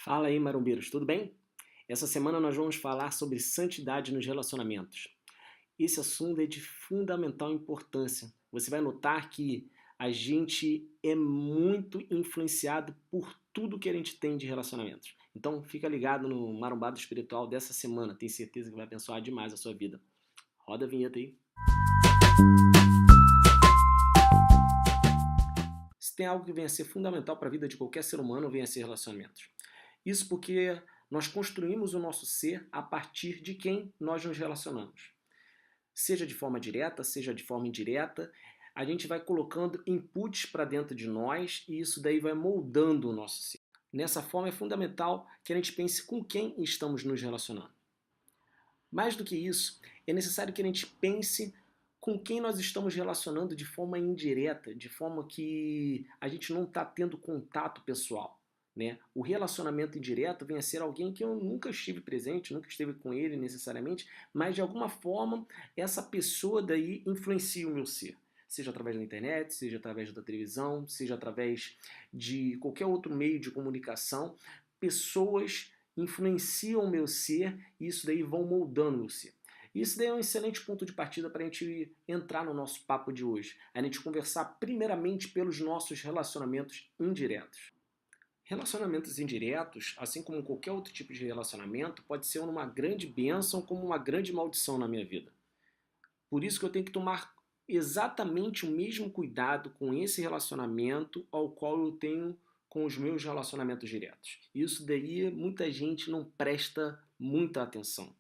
Fala aí, marombeiros, tudo bem? Essa semana nós vamos falar sobre santidade nos relacionamentos. Esse assunto é de fundamental importância. Você vai notar que a gente é muito influenciado por tudo que a gente tem de relacionamentos. Então fica ligado no marombado espiritual dessa semana, tenho certeza que vai abençoar demais a sua vida. Roda a vinheta aí. Se tem algo que venha a ser fundamental para a vida de qualquer ser humano, venha a ser relacionamentos. Isso porque nós construímos o nosso ser a partir de quem nós nos relacionamos. Seja de forma direta, seja de forma indireta, a gente vai colocando inputs para dentro de nós e isso daí vai moldando o nosso ser. Nessa forma é fundamental que a gente pense com quem estamos nos relacionando. Mais do que isso, é necessário que a gente pense com quem nós estamos relacionando de forma indireta, de forma que a gente não está tendo contato pessoal. Né? O relacionamento indireto vem a ser alguém que eu nunca estive presente, nunca esteve com ele necessariamente, mas de alguma forma essa pessoa daí influencia o meu ser. Seja através da internet, seja através da televisão, seja através de qualquer outro meio de comunicação, pessoas influenciam o meu ser e isso daí vão moldando o meu ser. Isso daí é um excelente ponto de partida para a gente entrar no nosso papo de hoje. A gente conversar primeiramente pelos nossos relacionamentos indiretos. Relacionamentos indiretos, assim como qualquer outro tipo de relacionamento, pode ser uma grande bênção como uma grande maldição na minha vida. Por isso que eu tenho que tomar exatamente o mesmo cuidado com esse relacionamento ao qual eu tenho com os meus relacionamentos diretos. Isso daí muita gente não presta muita atenção.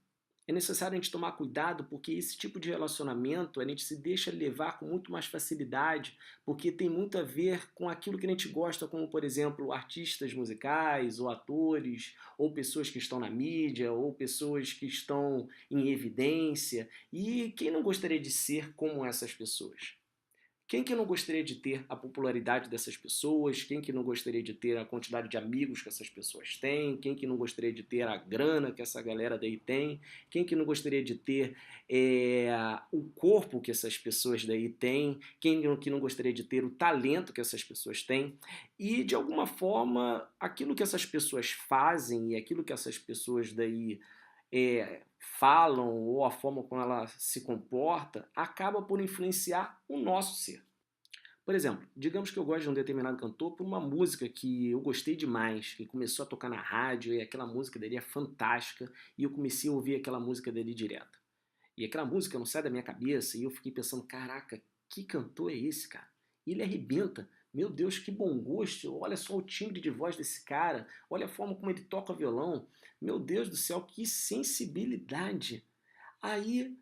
É necessário a gente tomar cuidado porque esse tipo de relacionamento a gente se deixa levar com muito mais facilidade porque tem muito a ver com aquilo que a gente gosta, como por exemplo artistas musicais ou atores ou pessoas que estão na mídia ou pessoas que estão em evidência. E quem não gostaria de ser como essas pessoas? Quem que não gostaria de ter a popularidade dessas pessoas? Quem que não gostaria de ter a quantidade de amigos que essas pessoas têm? Quem que não gostaria de ter a grana que essa galera daí tem? Quem que não gostaria de ter o corpo que essas pessoas daí têm? Quem que não gostaria de ter o talento que essas pessoas têm? E, de alguma forma, aquilo que essas pessoas fazem e aquilo que essas pessoas daí falam ou a forma como ela se comporta acaba por influenciar o nosso ser. Por exemplo, digamos que eu gosto de um determinado cantor por uma música que eu gostei demais, que começou a tocar na rádio e aquela música dele é fantástica e eu comecei a ouvir aquela música dele direto. E aquela música não sai da minha cabeça e eu fiquei pensando, caraca, que cantor é esse, cara? E ele arrebenta. Meu Deus, que bom gosto. Olha só o timbre de voz desse cara. Olha a forma como ele toca violão. Meu Deus do céu, que sensibilidade. Aí,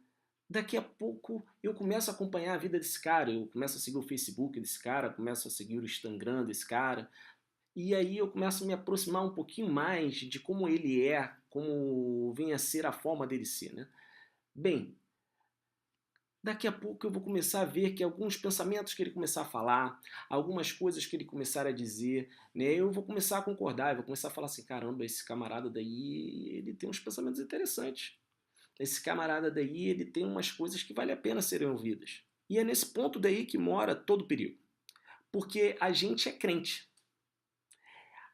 daqui a pouco, eu começo a acompanhar a vida desse cara. Eu começo a seguir o Facebook desse cara, começo a seguir o Instagram desse cara. E aí eu começo a me aproximar um pouquinho mais de como ele é, como vem a ser a forma dele ser, né? Bem, daqui a pouco eu vou começar a ver que alguns pensamentos que ele começar a falar, algumas coisas que ele começar a dizer, né, eu vou começar a concordar, eu vou começar a falar assim, caramba, esse camarada daí, ele tem uns pensamentos interessantes. Esse camarada daí, ele tem umas coisas que vale a pena serem ouvidas. E é nesse ponto daí que mora todo o perigo. Porque a gente é crente.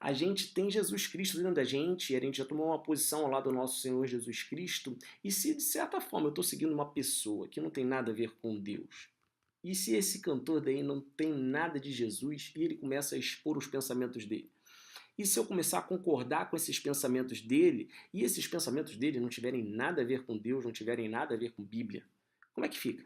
A gente tem Jesus Cristo dentro da gente, e a gente já tomou uma posição ao lado do nosso Senhor Jesus Cristo, e se de certa forma eu estou seguindo uma pessoa que não tem nada a ver com Deus, e se esse cantor daí não tem nada de Jesus e ele começa a expor os pensamentos dele? E se eu começar a concordar com esses pensamentos dele, e esses pensamentos dele não tiverem nada a ver com Deus, não tiverem nada a ver com Bíblia, como é que fica?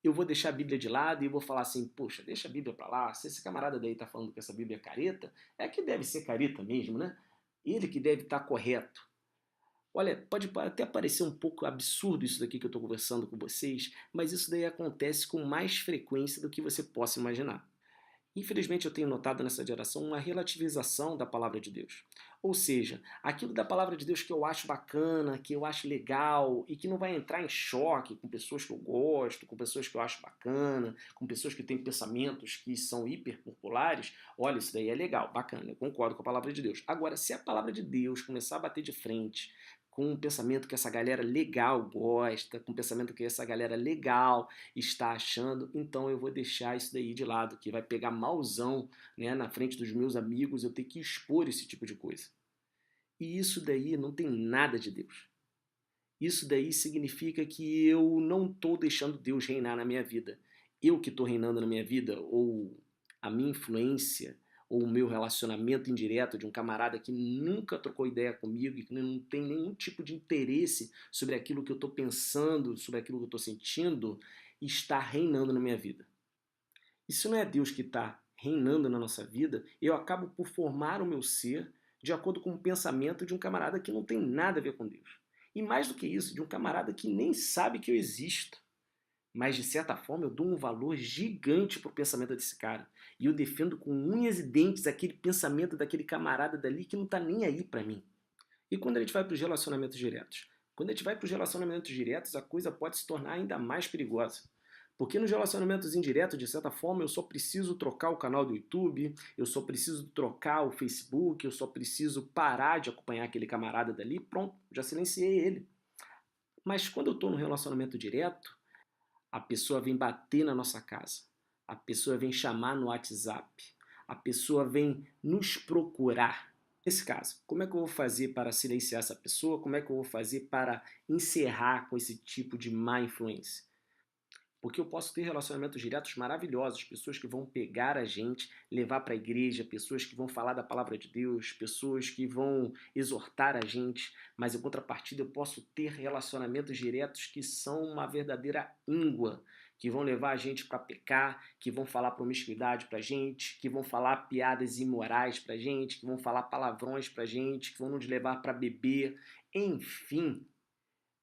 Eu vou deixar a Bíblia de lado e vou falar assim, poxa, deixa a Bíblia para lá, se esse camarada daí está falando que essa Bíblia é careta, é que deve ser careta mesmo, né? Ele que deve estar correto. Olha, pode até parecer um pouco absurdo isso daqui que eu estou conversando com vocês, mas isso daí acontece com mais frequência do que você possa imaginar. Infelizmente eu tenho notado nessa geração uma relativização da palavra de Deus. Ou seja, aquilo da palavra de Deus que eu acho bacana, que eu acho legal e que não vai entrar em choque com pessoas que eu gosto, com pessoas que eu acho bacana, com pessoas que têm pensamentos que são hiperpopulares, olha, isso daí é legal, bacana, eu concordo com a palavra de Deus. Agora, se a palavra de Deus começar a bater de frente com um pensamento que essa galera legal gosta, com um pensamento que essa galera legal está achando, então eu vou deixar isso daí de lado, que vai pegar malzão, né, na frente dos meus amigos, eu ter que expor esse tipo de coisa. E isso daí não tem nada de Deus. Isso daí significa que eu não estou deixando Deus reinar na minha vida. Eu que estou reinando na minha vida, ou a minha influência, ou o meu relacionamento indireto de um camarada que nunca trocou ideia comigo e que não tem nenhum tipo de interesse sobre aquilo que eu estou pensando, sobre aquilo que eu estou sentindo, está reinando na minha vida. E se não é Deus que está reinando na nossa vida, eu acabo por formar o meu ser de acordo com o pensamento de um camarada que não tem nada a ver com Deus. E mais do que isso, de um camarada que nem sabe que eu existo. Mas de certa forma eu dou um valor gigante para o pensamento desse cara. E eu defendo com unhas e dentes aquele pensamento daquele camarada dali que não está nem aí para mim. E quando a gente vai para os relacionamentos diretos? Quando a gente vai para os relacionamentos diretos, a coisa pode se tornar ainda mais perigosa. Porque nos relacionamentos indiretos, de certa forma, eu só preciso trocar o canal do YouTube, eu só preciso trocar o Facebook, eu só preciso parar de acompanhar aquele camarada dali, pronto, já silenciei ele. Mas quando eu estou no relacionamento direto, a pessoa vem bater na nossa casa, a pessoa vem chamar no WhatsApp, a pessoa vem nos procurar. Nesse caso, como é que eu vou fazer para silenciar essa pessoa? Como é que eu vou fazer para encerrar com esse tipo de má influência? Porque eu posso ter relacionamentos diretos maravilhosos, pessoas que vão pegar a gente, levar para a igreja, pessoas que vão falar da palavra de Deus, pessoas que vão exortar a gente, mas em contrapartida eu posso ter relacionamentos diretos que são uma verdadeira íngua, que vão levar a gente para pecar, que vão falar promiscuidade para a gente, que vão falar piadas imorais para a gente, que vão falar palavrões para a gente, que vão nos levar para beber, enfim,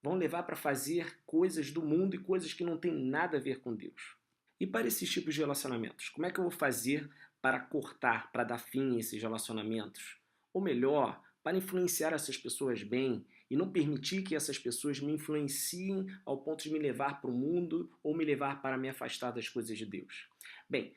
vão levar para fazer coisas do mundo e coisas que não têm nada a ver com Deus. E para esses tipos de relacionamentos, como é que eu vou fazer para cortar, para dar fim a esses relacionamentos? Ou melhor, para influenciar essas pessoas bem e não permitir que essas pessoas me influenciem ao ponto de me levar para o mundo ou me levar para me afastar das coisas de Deus. Bem,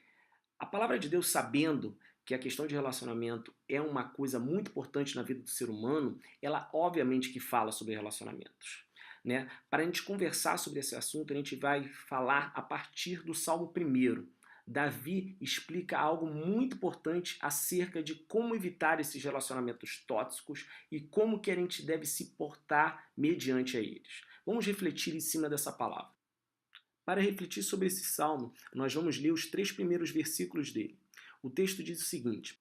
a palavra de Deus, sabendo que a questão de relacionamento é uma coisa muito importante na vida do ser humano, ela obviamente que fala sobre relacionamentos. Né? Para a gente conversar sobre esse assunto, a gente vai falar a partir do Salmo 1. Davi explica algo muito importante acerca de como evitar esses relacionamentos tóxicos e como que a gente deve se portar mediante a eles. Vamos refletir em cima dessa palavra. Para refletir sobre esse salmo, nós vamos ler os 3 primeiros versículos dele. O texto diz o seguinte: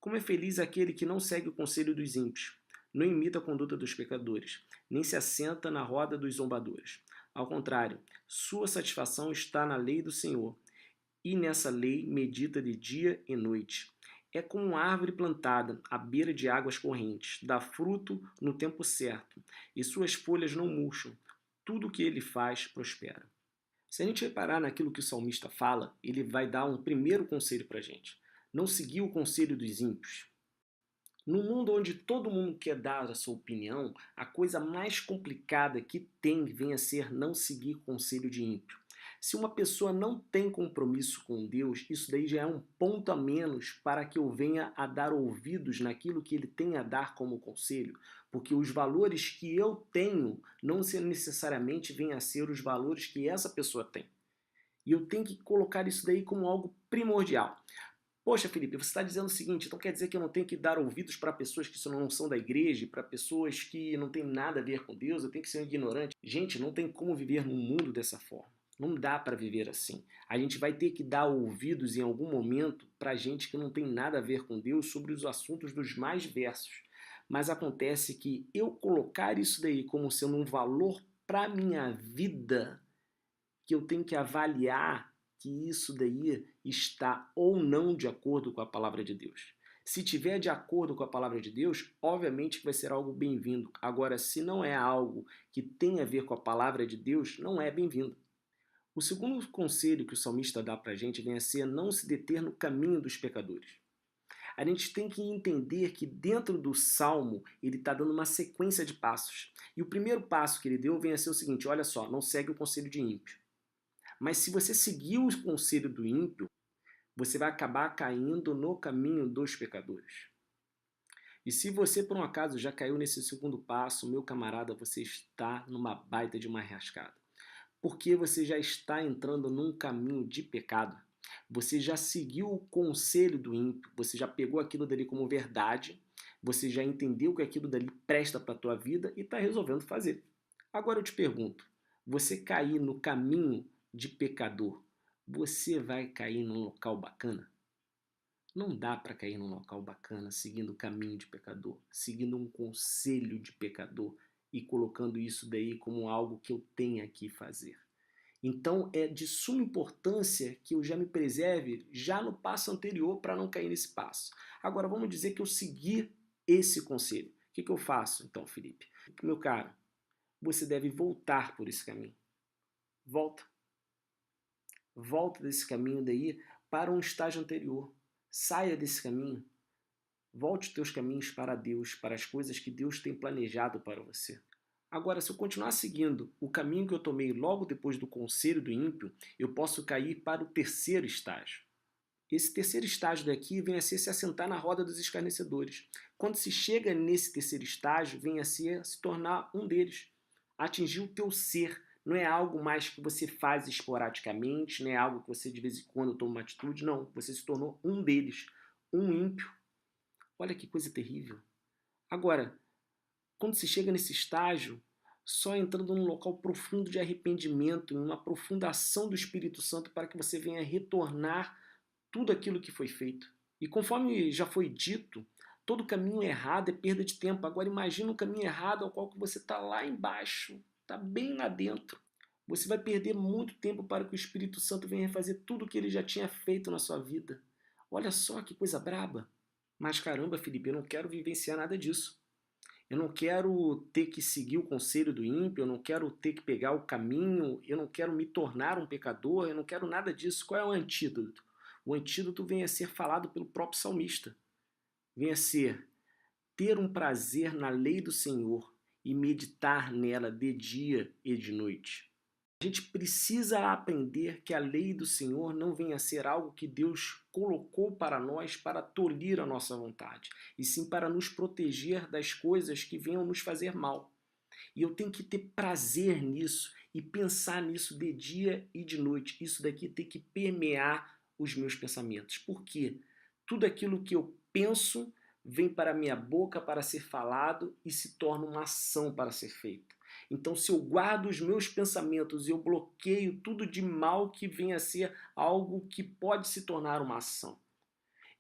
Como é feliz aquele que não segue o conselho dos ímpios, não imita a conduta dos pecadores, nem se assenta na roda dos zombadores. Ao contrário, sua satisfação está na lei do Senhor, e nessa lei medita de dia e noite. É como uma árvore plantada à beira de águas correntes, dá fruto no tempo certo, e suas folhas não murcham. Tudo o que ele faz prospera. Se a gente reparar naquilo que o salmista fala, ele vai dar um primeiro conselho para a gente. Não seguir o conselho dos ímpios. No mundo onde todo mundo quer dar a sua opinião, a coisa mais complicada que tem vem a ser não seguir conselho de ímpio. Se uma pessoa não tem compromisso com Deus, isso daí já é um ponto a menos para que eu venha a dar ouvidos naquilo que ele tem a dar como conselho, porque os valores que eu tenho não necessariamente vêm a ser os valores que essa pessoa tem. E eu tenho que colocar isso daí como algo primordial. Poxa, Felipe, você está dizendo o seguinte, então quer dizer que eu não tenho que dar ouvidos para pessoas que não são da igreja, para pessoas que não têm nada a ver com Deus, eu tenho que ser um ignorante? Gente, não tem como viver num mundo dessa forma. Não dá para viver assim. A gente vai ter que dar ouvidos em algum momento para gente que não tem nada a ver com Deus sobre os assuntos dos mais diversos. Mas acontece que eu colocar isso daí como sendo um valor para minha vida, que eu tenho que avaliar que isso daí está ou não de acordo com a palavra de Deus. Se tiver de acordo com a palavra de Deus, obviamente que vai ser algo bem-vindo. Agora, se não é algo que tem a ver com a palavra de Deus, não é bem-vindo. O segundo conselho que o salmista dá para a gente vem a ser não se deter no caminho dos pecadores. A gente tem que entender que dentro do salmo ele está dando uma sequência de passos. E o primeiro passo que ele deu vem a ser o seguinte: olha só, não segue o conselho de ímpio. Mas se você seguir o conselho do ímpio, você vai acabar caindo no caminho dos pecadores. E se você, por um acaso, já caiu nesse segundo passo, meu camarada, você está numa baita de uma enrascada. Porque você já está entrando num caminho de pecado. Você já seguiu o conselho do ímpio, você já pegou aquilo dali como verdade, você já entendeu que aquilo dali presta para a tua vida e está resolvendo fazer. Agora eu te pergunto, você cair no caminho de pecador, você vai cair num local bacana? Não dá para cair num local bacana seguindo o caminho de pecador, seguindo um conselho de pecador e colocando isso daí como algo que eu tenha que fazer. Então é de suma importância que eu já me preserve já no passo anterior para não cair nesse passo. Agora vamos dizer que eu segui esse conselho. O que eu faço então, Felipe? Meu caro, você deve voltar por esse caminho. Volta. Volta desse caminho daí para um estágio anterior. Saia desse caminho. Volte os teus caminhos para Deus, para as coisas que Deus tem planejado para você. Agora, se eu continuar seguindo o caminho que eu tomei logo depois do conselho do ímpio, eu posso cair para o terceiro estágio. Esse terceiro estágio daqui vem a ser se assentar na roda dos escarnecedores. Quando se chega nesse terceiro estágio, vem a ser se tornar um deles. Atingir o teu ser. Não é algo mais que você faz esporadicamente, não é algo que você de vez em quando toma uma atitude, não. Você se tornou um deles, um ímpio. Olha que coisa terrível. Agora, quando se chega nesse estágio, só entrando num local profundo de arrependimento, em uma profunda ação do Espírito Santo para que você venha retornar tudo aquilo que foi feito. E conforme já foi dito, todo caminho errado é perda de tempo. Agora imagina um caminho errado ao qual que você está lá embaixo, está bem lá dentro. Você vai perder muito tempo para que o Espírito Santo venha fazer tudo o que ele já tinha feito na sua vida. Olha só que coisa braba. Mas caramba, Felipe, eu não quero vivenciar nada disso. Eu não quero ter que seguir o conselho do ímpio, eu não quero ter que pegar o caminho, eu não quero me tornar um pecador, eu não quero nada disso. Qual é o antídoto? O antídoto vem a ser falado pelo próprio salmista. Vem a ser ter um prazer na lei do Senhor e meditar nela de dia e de noite. A gente precisa aprender que a lei do Senhor não venha a ser algo que Deus colocou para nós para tolir a nossa vontade, e sim para nos proteger das coisas que venham nos fazer mal. E eu tenho que ter prazer nisso e pensar nisso de dia e de noite. Isso daqui tem que permear os meus pensamentos. Por quê? Tudo aquilo que eu penso vem para a minha boca para ser falado e se torna uma ação para ser feita. Então, se eu guardo os meus pensamentos e eu bloqueio tudo de mal que vem a ser algo que pode se tornar uma ação.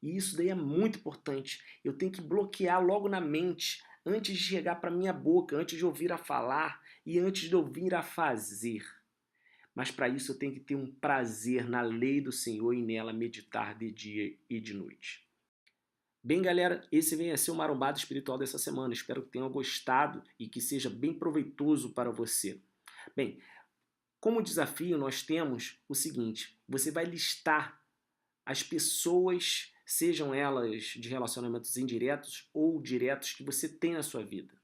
E isso daí é muito importante. Eu tenho que bloquear logo na mente, antes de chegar para minha boca, antes de ouvir a falar e antes de ouvir a fazer. Mas para isso eu tenho que ter um prazer na lei do Senhor e nela meditar de dia e de noite. Bem, galera, esse vem a ser o Marombado Espiritual dessa semana. Espero que tenham gostado e que seja bem proveitoso para você. Bem, como desafio nós temos o seguinte, você vai listar as pessoas, sejam elas de relacionamentos indiretos ou diretos, que você tem na sua vida.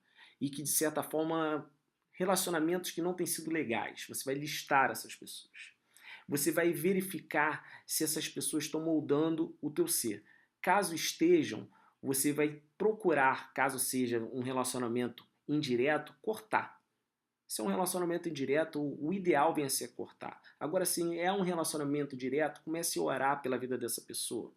E que, de certa forma, relacionamentos que não têm sido legais. Você vai listar essas pessoas. Você vai verificar se essas pessoas estão moldando o teu ser. Caso estejam, você vai procurar, caso seja um relacionamento indireto, cortar. Se é um relacionamento indireto, o ideal vem a ser cortar. Agora, se é um relacionamento direto, comece a orar pela vida dessa pessoa.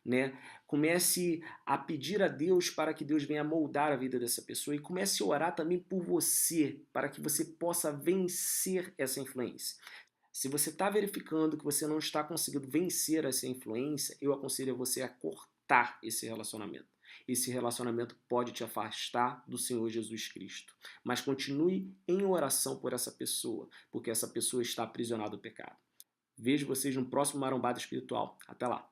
Né? Comece a pedir a Deus para que Deus venha moldar a vida dessa pessoa e comece a orar também por você, para que você possa vencer essa influência. Se você está verificando que você não está conseguindo vencer essa influência, eu aconselho a você a cortar esse relacionamento. Esse relacionamento pode te afastar do Senhor Jesus Cristo. Mas continue em oração por essa pessoa, porque essa pessoa está aprisionada ao pecado. Vejo vocês no próximo Marombado Espiritual. Até lá!